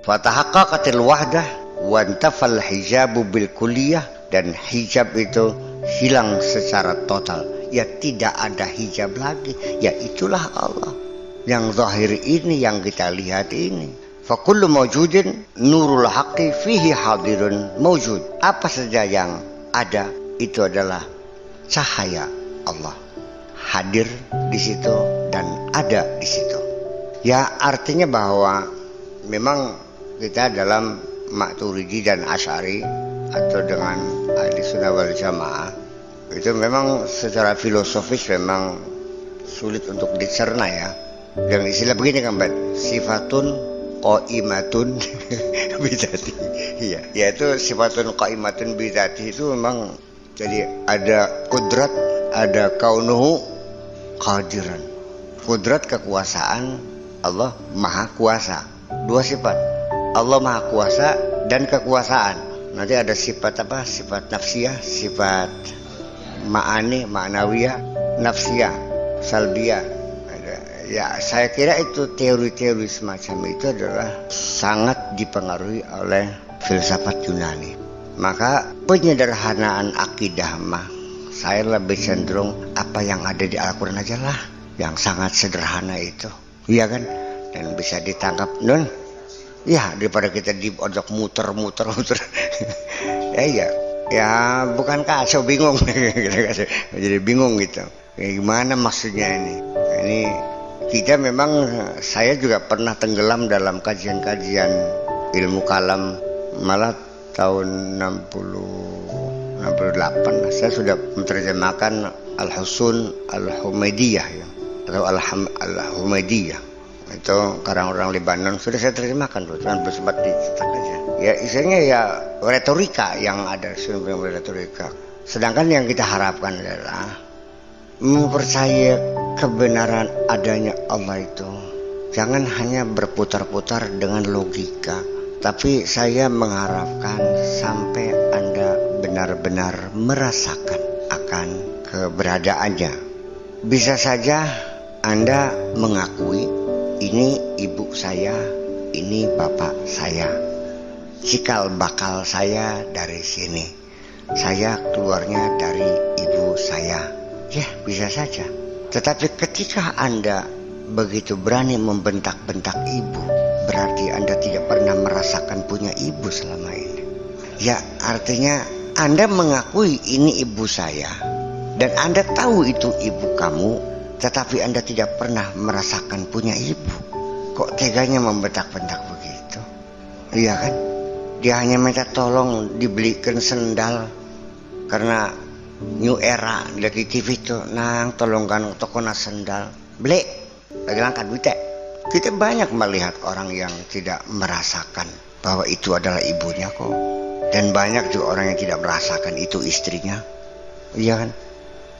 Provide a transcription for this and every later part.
Fatahaqqaqatil wahdah wa intafal hijabu bil kulliyah, dan hijab itu hilang secara total. Ya tidak ada hijab lagi. Ya itulah Allah. Yang zahir ini yang kita lihat ini. Fa kullu mawjudin nurul haqqi fihi hadirun mawjud. Apa saja yang ada itu adalah cahaya Allah. Hadir di situ dan ada di situ. Ya artinya bahwa memang kita dalam Maturidi dan Asy'ari atau dengan Ahli Sunnah wal Jamaah itu memang secara filosofis memang sulit untuk dicerna ya. Dengan istilah begini kan, sifatun qaimatun bidati. Iya, yaitu sifatun qaimatun bidati itu memang jadi ada kudrat, ada kaunuhu qadiran. Kudrat kekuasaan, Allah maha kuasa. Dua sifat. Allah maha kuasa dan kekuasaan. Nanti ada sifat apa? Sifat nafsiyah, sifat ma'ani, ma'nawiyah, nafsiyah, salbiyah. Ya, saya kira itu teori-teori semacam itu adalah sangat dipengaruhi oleh filsafat Yunani. Maka penyederhanaan akidah mah saya lebih cenderung apa yang ada di Al-Quran aja lah, yang sangat sederhana itu, iya kan, dan bisa ditangkap non, ya daripada kita diojok muter. ya bukan kacau, bingung, jadi bingung gitu. Gimana maksudnya ini? Kita memang, saya juga pernah tenggelam dalam kajian-kajian ilmu kalam, malah tahun 68 saya sudah menerjemahkan Al-Husun Al-Humaydiyah ya, atau Al-Humaydiyah. Itu karang orang Lebanon, sudah saya terjemahkan tuh, cuman belum sempat dicetak aja. Ya isinya ya retorika yang ada, sebenarnya retorika. Sedangkan yang kita harapkan adalah mempercayai kebenaran adanya Allah itu. Jangan hanya berputar-putar dengan logika, tapi saya mengharapkan sampai Anda benar-benar merasakan akan keberadaannya. Bisa saja Anda mengakui ini ibu saya, ini bapak saya, cikal bakal saya dari sini, saya keluarnya dari ibu saya. Ya bisa saja. Tetapi ketika Anda begitu berani membentak-bentak ibu, berarti Anda tidak pernah merasakan punya ibu selama ini. Ya artinya Anda mengakui ini ibu saya, dan Anda tahu itu ibu kamu, tetapi Anda tidak pernah merasakan punya ibu. Kok teganya membentak-bentak begitu? Iya kan? Dia hanya minta tolong dibelikan sendal karena New Era lagi TV itu, nang tolongkan toko sendal beli lagi langkat duit. Kita banyak melihat orang yang tidak merasakan bahwa itu adalah ibunya kok, dan banyak juga orang yang tidak merasakan itu istrinya, iya kan?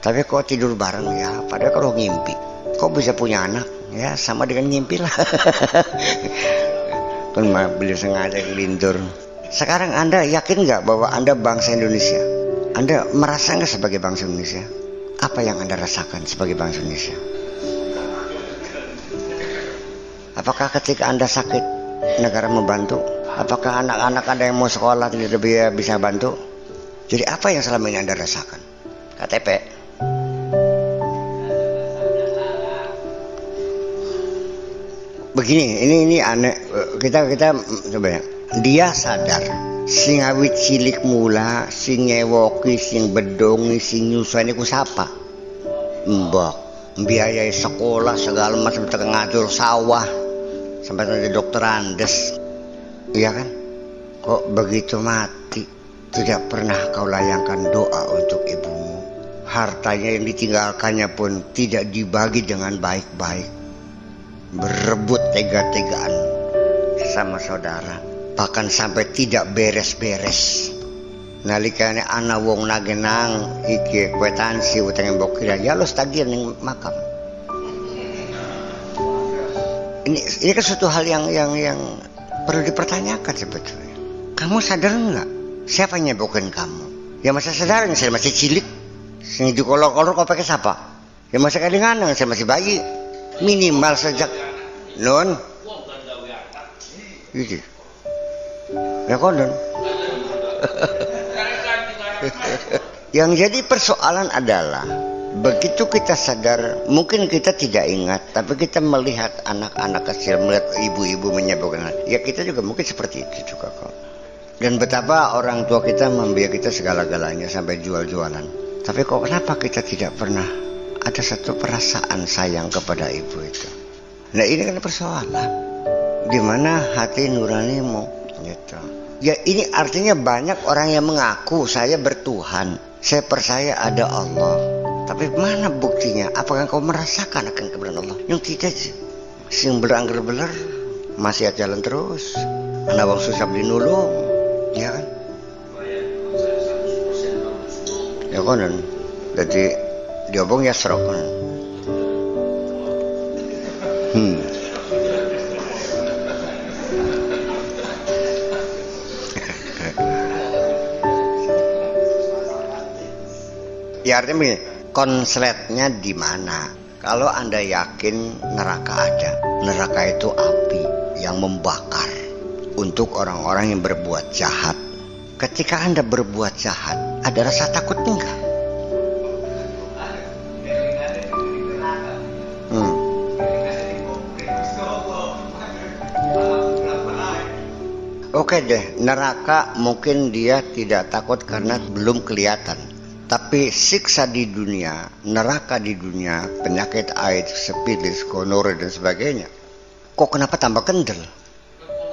Tapi kok tidur bareng ya, padahal kalau ngimpi kok bisa punya anak ya, sama dengan ngimpi lah. Kan beli sengaja lindur. Sekarang Anda yakin nggak bahwa Anda bangsa Indonesia? Anda merasa nggak sebagai bangsa Indonesia? Apa yang Anda rasakan sebagai bangsa Indonesia? Apakah ketika Anda sakit negara membantu? Apakah anak-anak Anda yang mau sekolah tidak bisa bantu? Jadi apa yang selama ini Anda rasakan? KTP. Begini, ini aneh. Kita coba ya. Dia sadar. Sing awit cilik mula, sing ngewoki, sing bedongi, sing nyusani ku sapa? Mbok, biayai sekolah segala macam, tekan ngatur sawah sampai nanti dokter Andes. Iya kan? Kok begitu mati tidak pernah kau layangkan doa untuk ibumu? Hartanya yang ditinggalkannya pun tidak dibagi dengan baik-baik, berebut tega-tegaan sama saudara, bahkan sampai tidak beres-beres. Nalikane ana wong nagenang iki kwetansi utang mbok kira ya lo tagih ning makam. Ini kan suatu hal yang perlu dipertanyakan sebetulnya. Kamu sadar enggak siapa yang nyebokin kamu? Ya masa sadar saya masih cilik. Sing dikolor-kolor kok pakai siapa? Ya masa kadang saya masih bayi. Minimal sejak non gitu. Ya konon. Yang jadi persoalan adalah begitu kita sadar, mungkin kita tidak ingat, tapi kita melihat anak-anak kecil, melihat ibu-ibu menyebutkan, ya kita juga mungkin seperti itu juga kok. Dan betapa orang tua kita membiayai kita segala-galanya sampai jual-jualan. Tapi kok kenapa kita tidak pernah ada satu perasaan sayang kepada ibu itu? Nah ini kan persoalan. Di mana hati nuranimu? Gitu. Ya ini artinya banyak orang yang mengaku saya bertuhan, saya percaya ada Allah. Tapi mana buktinya? Apakah kau merasakan akan kebenaran Allah? Yang tidak sih. Sing berangger-beler masih jalan terus. Anak wong susah dinulung, ya kan? Ya konon. Jadi diobong ya serok konon. Ya artinya begini, konsletnya di mana? Kalau Anda yakin neraka ada, neraka itu api yang membakar untuk orang-orang yang berbuat jahat. Ketika Anda berbuat jahat, ada rasa takut enggak? Oke deh, neraka mungkin dia tidak takut karena belum kelihatan. Tapi siksa di dunia, neraka di dunia, penyakit AIDS, sifilis, gonore dan sebagainya, kok kenapa tambah kendel?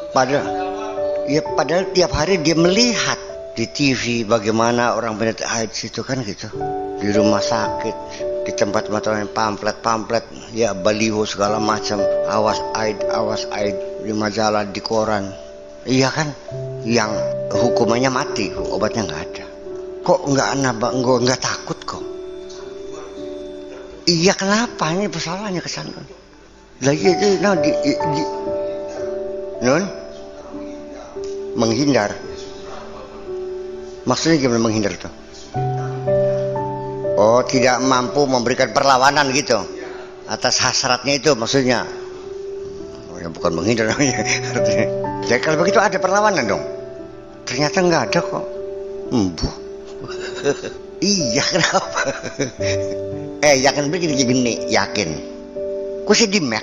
Padahal tiap hari dia melihat di TV bagaimana orang penyakit AIDS itu kan gitu, di rumah sakit, di tempat-tempat yang pamflet, ya baliho segala macam, awas AIDS di majalah, di koran, iya kan, yang hukumannya mati, obatnya nggak ada. Kok nggak takut kok? Iya kenapa? Ini persoalannya kesana. Lagi itu non menghindar. Maksudnya gimana menghindar tuh? Oh tidak mampu memberikan perlawanan gitu atas hasratnya itu maksudnya. Oh ya bukan menghindar namanya. Jadi kalau begitu ada perlawanan dong. Ternyata nggak ada kok. Iya kenapa? Yakin begini, yakin. Ku sih di Mac.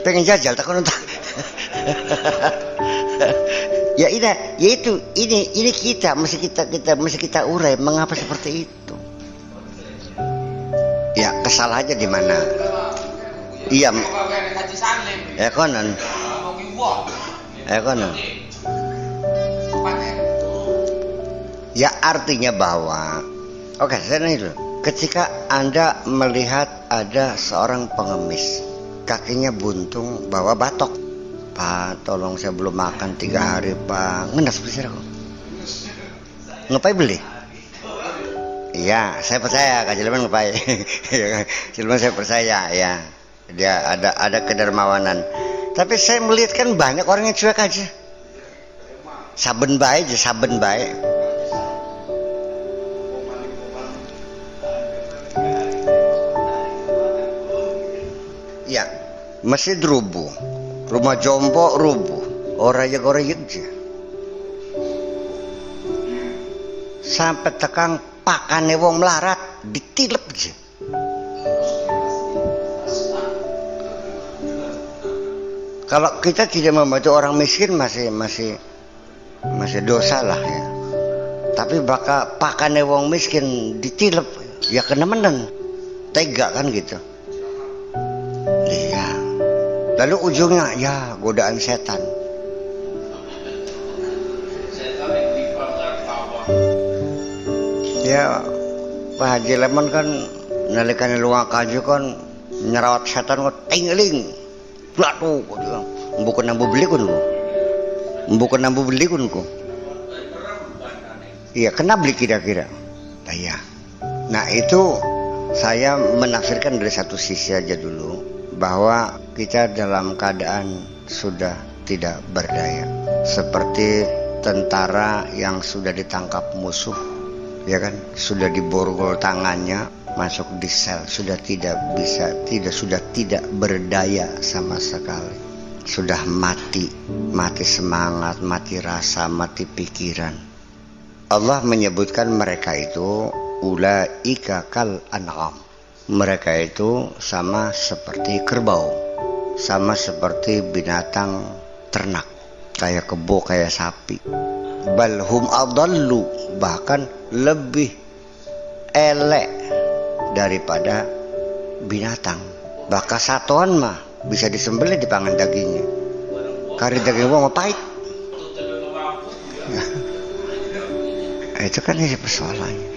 Pengen jajal tak kono tak. Ya ini kita mesti kita urai mengapa seperti itu. Ya kesalahan aja di mana? Iya. Ya konon. Ya artinya bahwa saya nanya dulu. Ketika Anda melihat ada seorang pengemis, kakinya buntung, bawa batok, Pak tolong saya belum makan 3 hari Pak, ngenas bisa kok. Ngapain beli? Iya saya percaya Kak Cilman ngapain. Cilman saya percaya ya, dia ada kedermawanan. Tapi saya melihat kan banyak orang yang cuek aja, saben baik. Ya, masjid rubuh, rumah jompo rubuh, orang aja. Sampai tekan pakane wong melarat ditilep aja. Kalau kita tidak membantu orang miskin masih dosa lah ya. Tapi bakal pakane wong miskin ditilep, ya kena menen, tega kan gitu. Iya. Lalu ujungnya ya godaan setan. Ya Pak Haji Lemon kan nalikan luang kaju kan nyerawat setan kok tingling. Platu kok dia. Bukan nambu beli kun. Iya, kena beli kira-kira. Iya. Nah, itu saya menafsirkan dari satu sisi aja dulu, bahwa kita dalam keadaan sudah tidak berdaya, seperti tentara yang sudah ditangkap musuh, ya kan, sudah diborgol tangannya, masuk di sel, sudah tidak berdaya sama sekali. sudah mati semangat, mati rasa, mati pikiran. Allah menyebutkan mereka itu ulaika kal an'am. Mereka itu sama seperti kerbau, sama seperti binatang ternak, kayak kebo, kayak sapi. Bal hum adallu, bahkan lebih elek daripada binatang. Bahkan satuan mah bisa disembelih dipangan dagingnya. Kari daging wong pahit. Nah, itu kan ini persoalannya.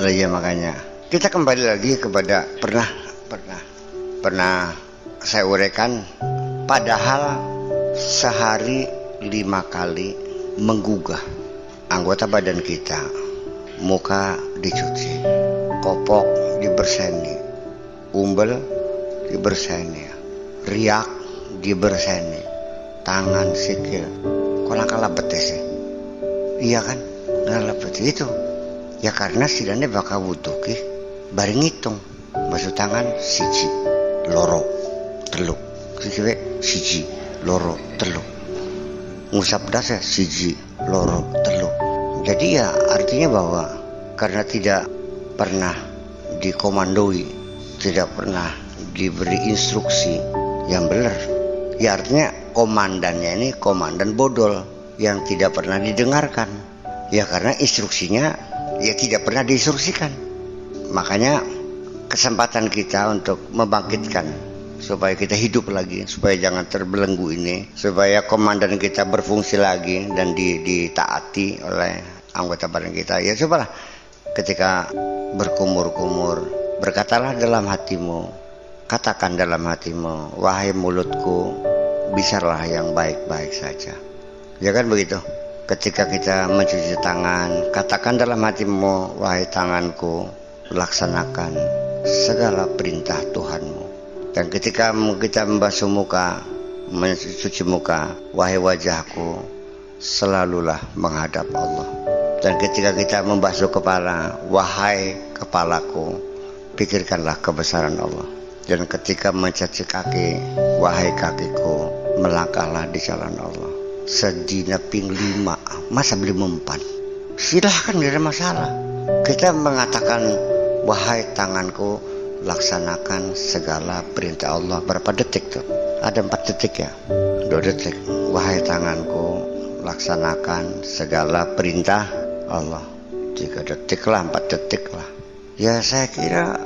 Ya makanya kita kembali lagi kepada pernah saya uraikan, padahal sehari 5 kali menggugah anggota badan kita, muka dicuci, kopok diberseni, umbel diberseni, riak diberseni, tangan, sikil, kolang kalabet sih. Iya kan, kalabet itu. Ya karena sidane bakal wudu ki bareng ngitung. Basuh tangan siji, loro, telu. Siji, loro, telu. Ngusap dasa siji, loro, telu. Jadi ya artinya bahwa karena tidak pernah dikomandoi, tidak pernah diberi instruksi yang benar, ya artinya komandannya ini komandan bodol yang tidak pernah didengarkan. Ya karena instruksinya ya tidak pernah diinstruksikan. Makanya kesempatan kita untuk membangkitkan supaya kita hidup lagi, supaya jangan terbelenggu ini, supaya komandan kita berfungsi lagi dan ditaati oleh anggota badan kita. Ya cobalah ketika berkumur-kumur, berkatalah dalam hatimu, katakan dalam hatimu, wahai mulutku, bicaralah yang baik-baik saja. Ya kan begitu. Ketika kita mencuci tangan, katakan dalam hatimu, wahai tanganku, laksanakan segala perintah Tuhanmu. Dan ketika kita membasuh muka, mencuci muka, wahai wajahku, selalulah menghadap Allah. Dan ketika kita membasuh kepala, wahai kepalaku, pikirkanlah kebesaran Allah. Dan ketika mencaci kaki, wahai kakiku, melangkahlah di jalan Allah. Sedina ping 5, masa beli mempan, silahkan, tidak ada masalah. Kita mengatakan wahai tanganku, laksanakan segala perintah Allah. Berapa detik tuh? Ada 4 detik ya, 2 detik. Wahai tanganku, laksanakan segala perintah Allah. 3 detik lah, 4 detik lah. Ya saya kira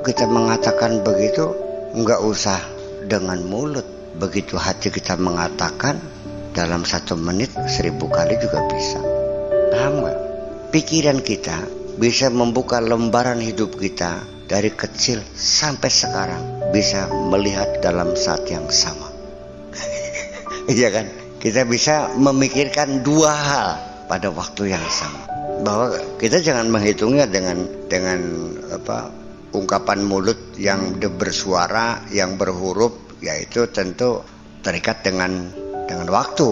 kita mengatakan begitu nggak usah dengan mulut. Begitu hati kita mengatakan, dalam 1 menit 1000 kali juga bisa. Paham gak? Pikiran kita bisa membuka lembaran hidup kita dari kecil sampai sekarang, bisa melihat dalam saat yang sama. Iya kan? Kita bisa memikirkan 2 hal pada waktu yang sama. Bahwa kita jangan menghitungnya dengan ungkapan mulut yang bersuara, yang berhuruf, yaitu tentu terikat dengan waktu,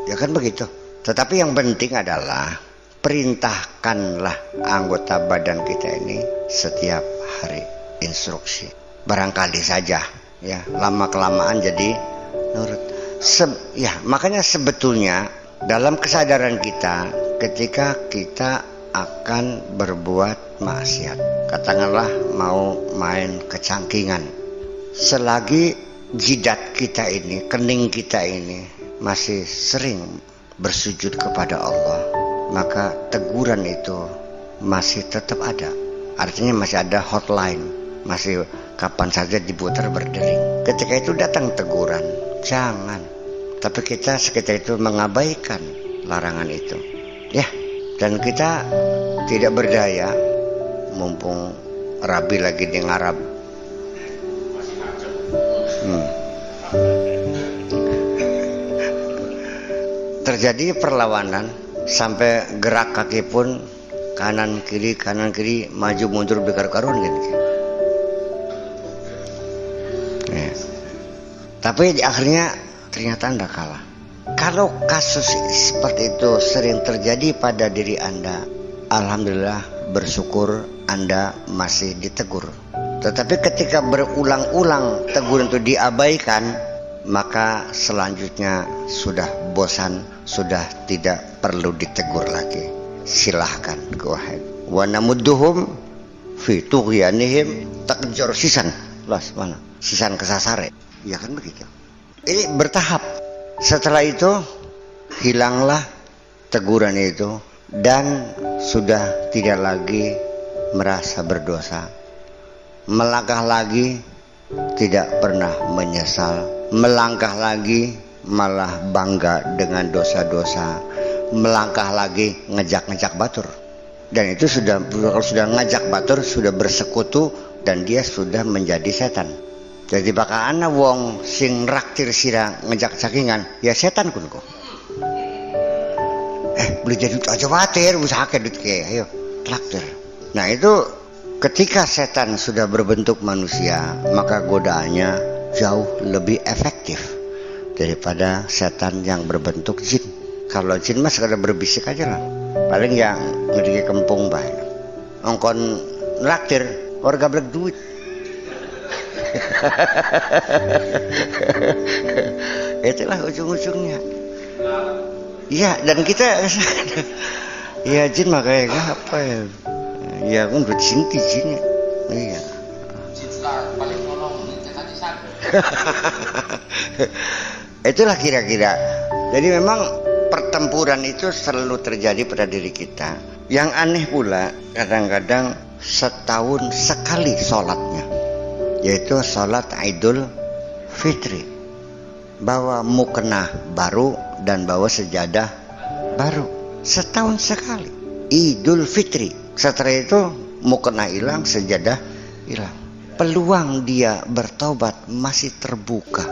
ya kan begitu. Tetapi yang penting adalah perintahkanlah anggota badan kita ini setiap hari, instruksi. Barangkali saja ya lama kelamaan jadi nurut. Makanya sebetulnya dalam kesadaran kita, ketika kita akan berbuat maksiat, katakanlah mau main kecangkingan, selagi jidat kita ini, kening kita ini masih sering bersujud kepada Allah, maka teguran itu masih tetap ada. Artinya masih ada hotline, masih kapan saja diputar berdering. Ketika itu datang teguran, jangan. Tapi kita sekitar itu mengabaikan larangan itu, ya. Dan kita tidak berdaya, mumpung Rabi lagi di ngarab. Terjadi perlawanan sampai gerak kaki pun kanan kiri maju mundur berkaru-karuan gitu. Ya. Tapi di akhirnya ternyata Anda kalah. Kalau kasus seperti itu sering terjadi pada diri Anda, alhamdulillah, bersyukur Anda masih ditegur. Tetapi ketika berulang-ulang teguran itu diabaikan, maka selanjutnya sudah bosan, sudah tidak perlu ditegur lagi. Silahkan, go ahead. Wa namudduhum fi tughyanihim, takjor sisan. Las mana? Sisan kesasare. Ya kan begitu. Ini bertahap. Setelah itu hilanglah teguran itu dan sudah tidak lagi merasa berdosa. Melangkah lagi tidak pernah menyesal. Melangkah lagi malah bangga dengan dosa-dosa. Melangkah lagi ngejak-ngejak batur. Dan itu sudah, kalau sudah ngajak batur, sudah bersekutu dan dia sudah menjadi setan. Jadi bakal ana wong sing raktir sira ngejak cakingan, ya setan kun kok. Beli jadi aja watir, usaha kedut ke, ayo traktir. Nah itu ketika setan sudah berbentuk manusia, maka godaannya jauh lebih efektif daripada setan yang berbentuk jin. Kalau jin mah sekadar berbisik aja lah. Paling yang ngediki kempung bae. Ongkon traktir, warga blek duit. Itulah ujung-ujungnya. Iya, dan kita ya jin makanya apa ya? Ya aku udah cinti jinnya. Iya. Paling nolong itulah kira-kira. Jadi memang pertempuran itu selalu terjadi pada diri kita. Yang aneh pula kadang-kadang setahun sekali sholatnya, yaitu sholat Idul Fitri. Bawa mukena baru dan bawa sejadah baru. Setahun sekali Idul Fitri. Setelah itu mukena hilang, sejadah hilang. Peluang dia bertobat masih terbuka.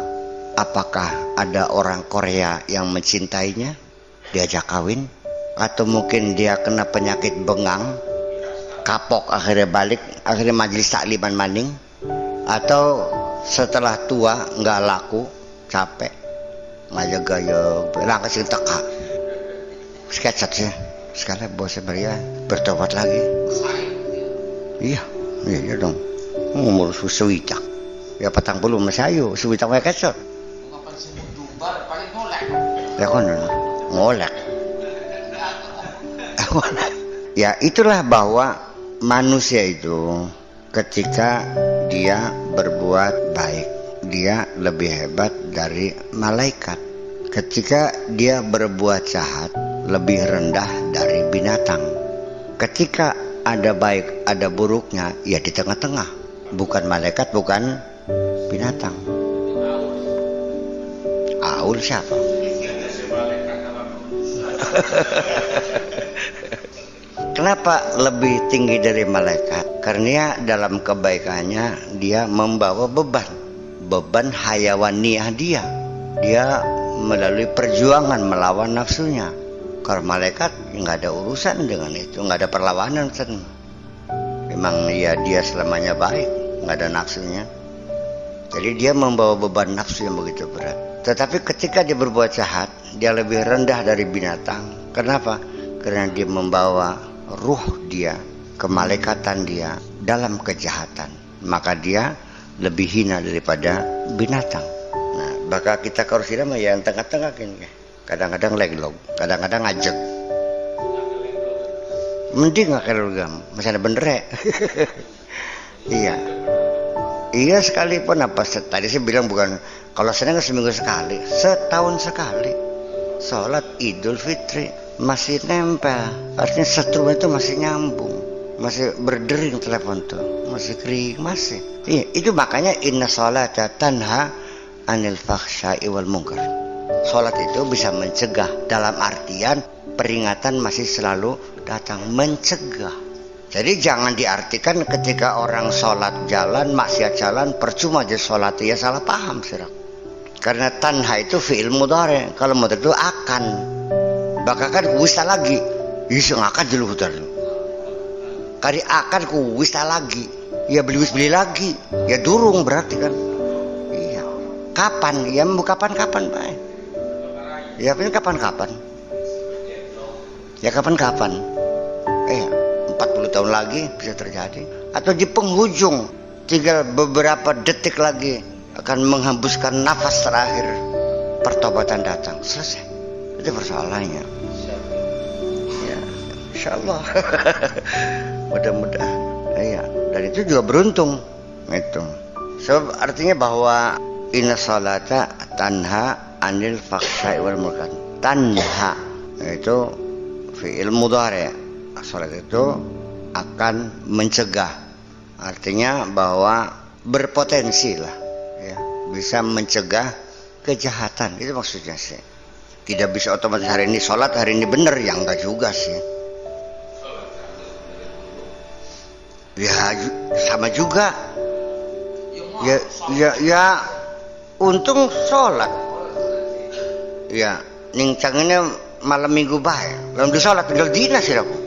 Apakah ada orang Korea yang mencintainya, diajak kawin? Atau mungkin dia kena penyakit bengang, kapok akhirnya balik, akhirnya majelis takliman maning? Atau setelah tua nggak laku, capek, ngajak gaya, bilang kasih teka, sketchat sih, sekali bosnya beria bertobat lagi. Iya dong. Umur suwitak, ya patang puluh masih ayu, suwitak mereka kecot. Ya kan ngolek. Ya itulah bahwa manusia itu ketika dia berbuat baik, dia lebih hebat dari malaikat. Ketika dia berbuat jahat, lebih rendah dari binatang. Ketika ada baik, ada buruknya, ya di tengah-tengah. Bukan malaikat, bukan binatang. Aul siapa? Kenapa lebih tinggi dari malaikat? Karena dalam kebaikannya dia membawa beban hayawaniah dia. Dia melalui perjuangan melawan nafsunya. Kalau malaikat nggak ada urusan dengan itu, nggak ada perlawanan. Memang ya dia selamanya baik, nggak ada nafsunya. Jadi dia membawa beban nafsu yang begitu berat. Tetapi ketika dia berbuat jahat, dia lebih rendah dari binatang. Kenapa? Karena dia membawa ruh dia, kemalaikatan dia dalam kejahatan. Maka dia lebih hina daripada binatang. Nah, bakal kita korusira mah yang tengah-tengah gini. Kadang-kadang leglog, kadang-kadang ngajak. Mending nggak kelogam, masih ada bener ya. Iya sekalipun apa tadi saya bilang bukan kalau senang seminggu sekali, setahun sekali sholat Idul Fitri masih nempel, artinya setrum itu masih nyambung, masih berdering telepon tuh, masih kering, masih. Iya, itu makanya inna sholata tanha anil fakhsya'i wal munkar. Sholat itu bisa mencegah, dalam artian peringatan masih selalu datang, mencegah. Jadi jangan diartikan ketika orang sholat jalan, maksiat jalan, percuma aja sholat, ya salah paham sirap. Karena tanha itu fi'il mudhari, kalau mudhari itu akan. Bakal kan wista lagi, bisa ngakan dulu hutan. Kali akan ku wista lagi, ya beli lagi, ya durung berarti kan. Iya. Kapan? Ya mau kapan-kapan pak. Ya ini kapan-kapan. Ya kapan-kapan. 40 tahun lagi bisa terjadi. Atau di penghujung tinggal beberapa detik lagi akan menghembuskan nafas terakhir, pertobatan datang, selesai. Itu persoalannya. Ya, insyaallah. Mudah-mudahan. Ya, dan itu juga beruntung itu. Sebab artinya bahwa inna salata tanha anil fahsya'i wal munkar. Tanha itu fi'il mudhari'. Salat itu akan mencegah. Artinya bahwa berpotensi lah, ya, bisa mencegah kejahatan. Itu maksudnya sih. Tidak bisa otomatis hari ini sholat, hari ini benar, ya enggak juga sih. Ya sama juga. Ya untung sholat. Ya ning cangennya malam minggu bae. Lalu sholat tinggal dina sih aku.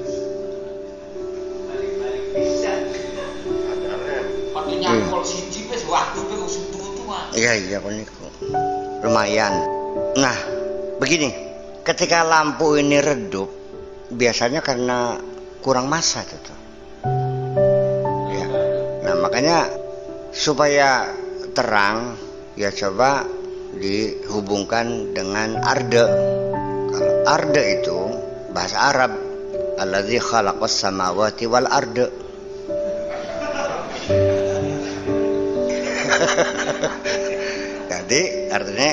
Iya niku. Lumayan. Nah, begini, ketika lampu ini redup, biasanya karena kurang massa tuh. Ya. Nah, makanya supaya terang, ya coba dihubungkan dengan arde. Kalau arde itu bahasa Arab, alladzi khalaqas samawati wal arde. Jadi artinya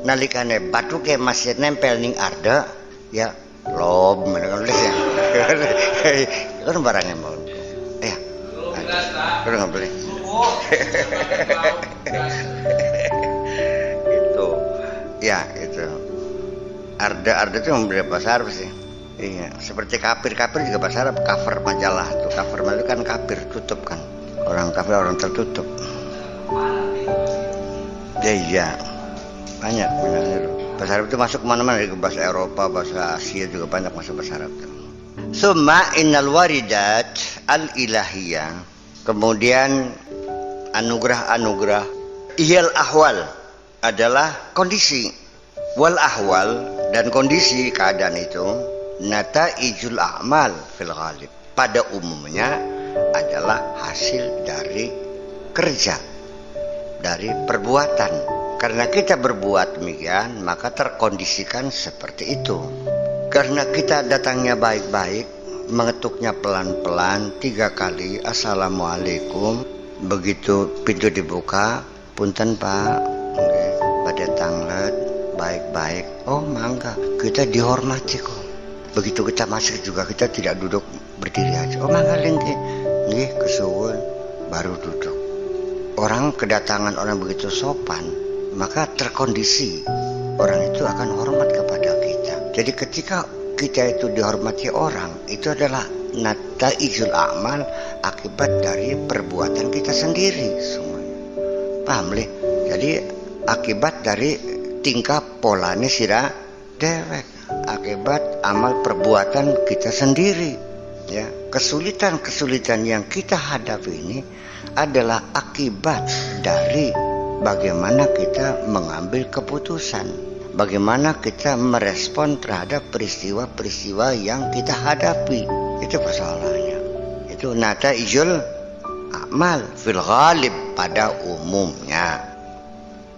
nalikane batu ke masih nempel ning arda ya lob menakan ya. Kan barangnya mau. Ya. Kalau nggak boleh. Itu. Ya, itu. Arda itu memberi bahasa Arab sih. Iya, seperti kafir juga bahasa Arab, cover majalah tuh. Cover majalah kan kafir, tutup kan. Orang kafir orang tertutup. Iya, banyak itu. Bahasa Arab itu masuk kemana-mana, ke bahasa Eropa, bahasa Asia juga banyak masuk bahasa Arab. Summa innal waridat al-ilahiyah. Kemudian anugerah-anugerah ihal ahwal adalah kondisi. Wal ahwal dan kondisi keadaan itu nataijul a'mal fil ghalib. Pada umumnya adalah hasil dari kerja, dari perbuatan. Karena kita berbuat demikian, maka terkondisikan seperti itu. Karena kita datangnya baik-baik, mengetuknya pelan-pelan 3 kali, assalamualaikum. Begitu pintu dibuka, punten pak, pada tanglet, baik-baik. Oh mangga, kita dihormati kok. Begitu kita masuk juga kita tidak duduk berdiri aja. Oh mangga lingki, nih kesuwun, baru duduk. Orang kedatangan orang begitu sopan, maka terkondisi orang itu akan hormat kepada kita. Jadi ketika kita itu dihormati orang, itu adalah nataijul a'mal, akibat dari perbuatan kita sendiri semuanya. Paham lih? Jadi akibat dari tingkah polanya sira dewek, akibat amal perbuatan kita sendiri. Ya, kesulitan yang kita hadapi ini adalah akibat dari bagaimana kita mengambil keputusan, bagaimana kita merespon terhadap peristiwa-peristiwa yang kita hadapi. Itu persoalannya. Itu nataijul amal fil ghalib, pada umumnya.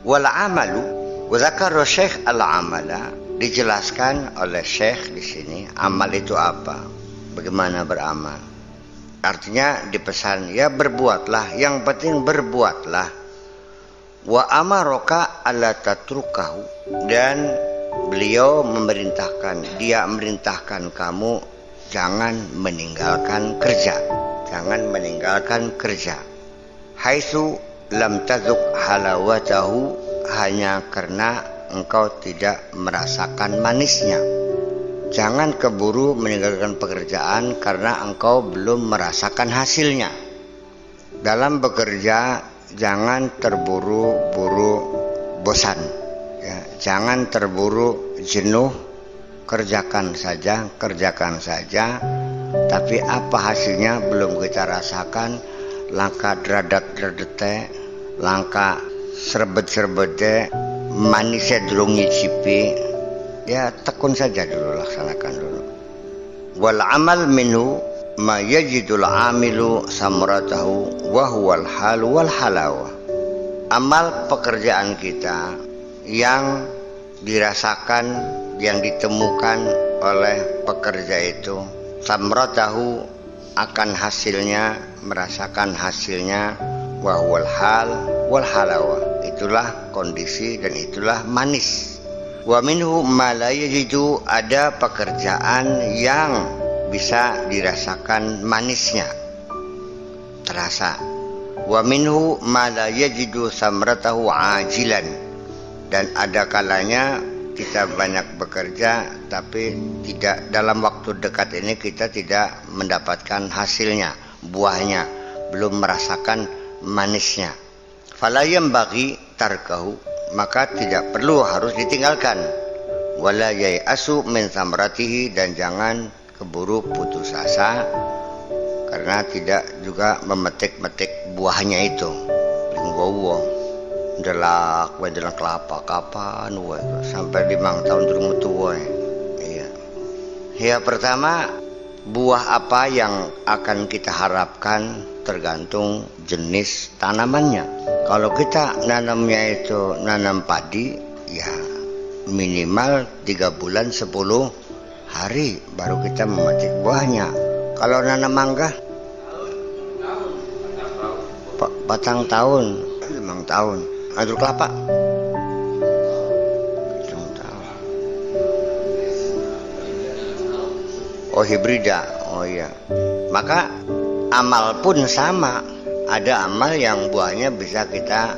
Wal amalu wa dzakara Syekh al-amala, dijelaskan oleh Syekh di sini amal itu apa, bagaimana beramal. Artinya dipesan ya berbuatlah, yang penting berbuatlah. Wa amaroka alla tatrukahu, dan beliau memerintahkan, dia memerintahkan kamu jangan meninggalkan kerja, jangan meninggalkan kerja. Haitsu lam tazuk halawatahu, hanya karena engkau tidak merasakan manisnya. Jangan keburu meninggalkan pekerjaan karena engkau belum merasakan hasilnya. Dalam bekerja jangan terburu-buru bosan, ya, jangan terburu jenuh. Kerjakan saja, tapi apa hasilnya belum kita rasakan. Langkah deradat-dradete, langkah serbet-serbete, manisnya durung nyicipi, ya tekun saja dulu, laksanakan dulu. Wal amal minhu, ma yajidul amilu samratahu wa huwal halu wal halawa. Amal pekerjaan kita yang dirasakan, yang ditemukan oleh pekerja itu, samratahu akan hasilnya, merasakan hasilnya, wa huwal hal wal halawa, itulah kondisi dan itulah manis. Wa minhu ma la yajidu, ada pekerjaan yang bisa dirasakan manisnya, terasa. Wa minhu ma la yajidu samratahu ajilan, dan ada kalanya kita banyak bekerja tapi tidak, dalam waktu dekat ini kita tidak mendapatkan hasilnya, buahnya, belum merasakan manisnya. Fala yanbaghi tarkahu, maka tidak perlu harus ditinggalkan. Wala yai'asu min samratihi, dan jangan keburu putus asa karena tidak juga memetik-metik buahnya itu. Linggowo delak wae delak kelapa kapan wae sampai 5 tahun terus tua. Iya. Ya, pertama, buah apa yang akan kita harapkan tergantung jenis tanamannya. Kalau kita nanamnya itu nanam padi, ya minimal 3 bulan 10 hari baru kita memetik buahnya. Kalau nanam mangga, batang tahun, 5 tahun. Anggur kelapa, 5 tahun. Oh, hibrida, oh iya. Maka amal pun sama. Ada amal yang buahnya bisa kita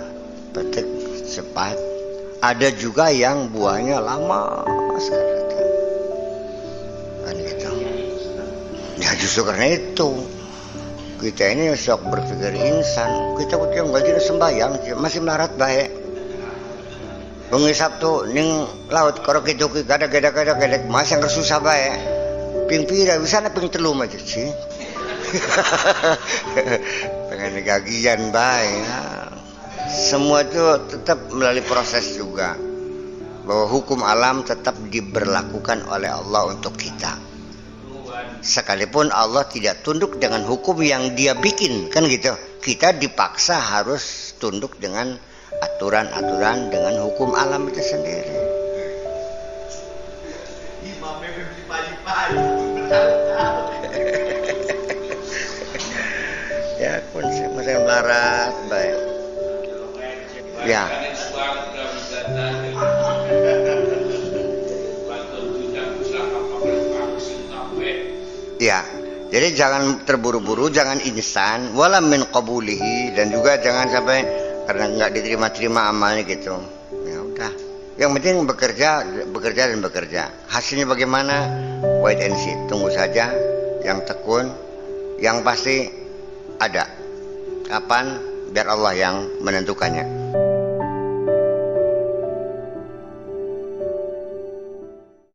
petik cepat. Ada juga yang buahnya lama sekali. Kan gitu. Ya justru karena itu kita ini sok berpikir insan. Kita yang gak sembahyang masih melarat baik. Bengi Sabtu ning laut kalau gitu gada masih yang susah baik. Ping pira bisa na ping telu aja sih. Pengen gagian baik. Semua itu tetap melalui proses juga, bahwa hukum alam tetap diberlakukan oleh Allah untuk kita, sekalipun Allah tidak tunduk dengan hukum yang Dia bikin, kan gitu. Kita dipaksa harus tunduk dengan aturan-aturan, dengan hukum alam itu sendiri. Ya pun saya melarat baik. Ya. Ya. Jadi jangan terburu-buru, jangan instan, wala min qabulihi, dan juga jangan sampai karena nggak diterima-terima amalnya gitu. Ya udah. Yang penting bekerja. Hasilnya bagaimana? Wait and see. Tunggu saja. Yang tekun, yang pasti ada. Kapan? Biar Allah yang menentukannya.